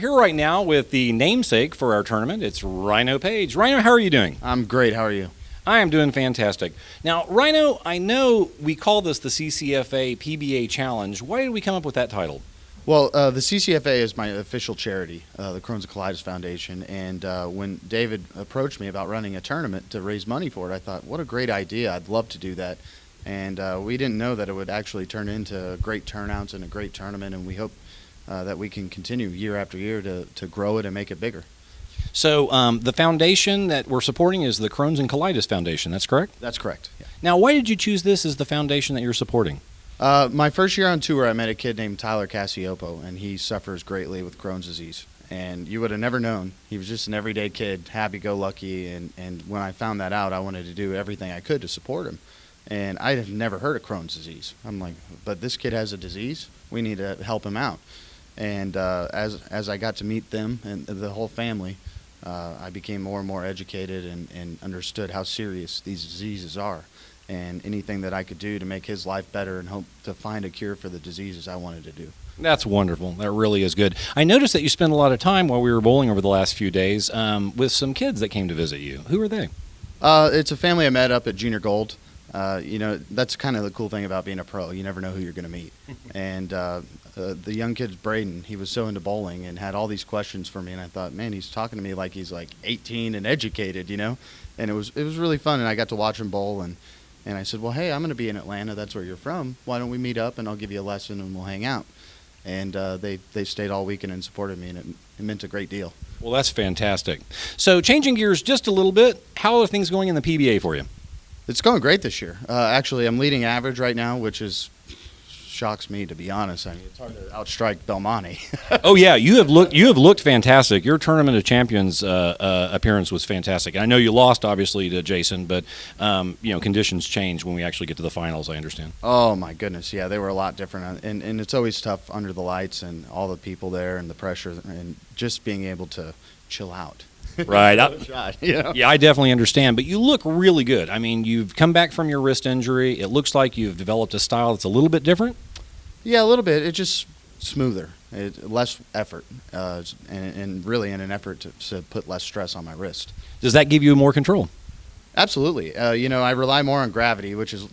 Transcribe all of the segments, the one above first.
here right now with the namesake for our tournament. It's Rhino Page. Rhino, how are you doing? I'm great. How are you? I am doing fantastic. Now, Rhino, I know we call this the CCFA PBA Challenge. Why did we come up with that title? Well, the CCFA is my official charity, the Crohn and Colitis Foundation, and when David approached me about running a tournament to raise money for it, I thought, what a great idea. I'd love to do that. And we didn't know that it would actually turn into great turnouts and a great tournament, and we hope that we can continue year after year to grow it and make it bigger. So the foundation that we're supporting is the Crohn's and Colitis Foundation, that's correct? That's correct. Yeah. Now, why did you choose this as the foundation that you're supporting? My first year on tour, I met a kid named Tyler Cassiopo, and he suffers greatly with Crohn's disease. And you would have never known. He was just an everyday kid, happy-go-lucky, and when I found that out, I wanted to do everything I could to support him. And I had never heard of Crohn's disease. I'm like, but this kid has a disease? We need to help him out. And as I got to meet them and the whole family, I became more and more educated and understood how serious these diseases are. And anything that I could do to make his life better and hope to find a cure for the diseases I wanted to do. That's wonderful. That really is good. I noticed that you spent a lot of time while we were bowling over the last few days with some kids that came to visit you. Who are they? It's a family I met up at Junior Gold. You know, that's kind of the cool thing about being a pro. You never know who you're going to meet. And the young kid's Braden. He was so into bowling and had all these questions for me. And I thought, man, he's talking to me like he's like 18 and educated, you know. And it was really fun. And I got to watch him bowl. And I said, well, hey, I'm going to be in Atlanta. That's where you're from. Why don't we meet up and I'll give you a lesson and we'll hang out. And they stayed all weekend and supported me, and it meant a great deal. Well, that's fantastic. So changing gears just a little bit, how are things going in the PBA for you? It's going great this year. Actually, I'm leading average right now, which shocks me, to be honest. I mean, it's hard to outstrike Belmonte. Oh yeah, you have looked fantastic. Your Tournament of Champions appearance was fantastic. I know you lost obviously to Jason, but you know, conditions change when we actually get to the finals, I understand. Oh my goodness, yeah, they were a lot different, and it's always tough under the lights and all the people there and the pressure and just being able to chill out. Right. Yeah, I definitely understand. But you look really good. I mean, you've come back from your wrist injury. It looks like you've developed a style that's a little bit different. Yeah, a little bit. It's just smoother, less effort, and really in an effort to put less stress on my wrist. Does that give you more control? Absolutely. You know, I rely more on gravity, which is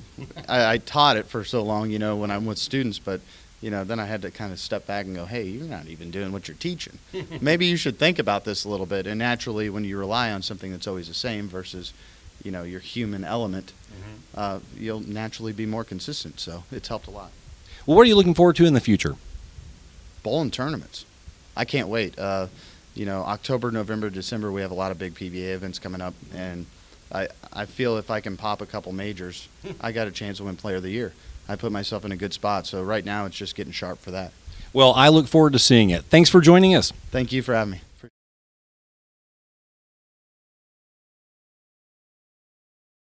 I taught it for so long, you know, when I'm with students, but you know, then I had to kind of step back and go, hey, you're not even doing what you're teaching. Maybe you should think about this a little bit. And naturally, when you rely on something that's always the same versus, you know, your human element, you'll naturally be more consistent. So it's helped a lot. Well, what are you looking forward to in the future? Bowling tournaments. I can't wait. You know, October, November, December, we have a lot of big PBA events coming up. And I feel if I can pop a couple majors, I got a chance to win Player of the Year. I put myself in a good spot. So right now it's just getting sharp for that. Well, I look forward to seeing it. Thanks for joining us. Thank you for having me.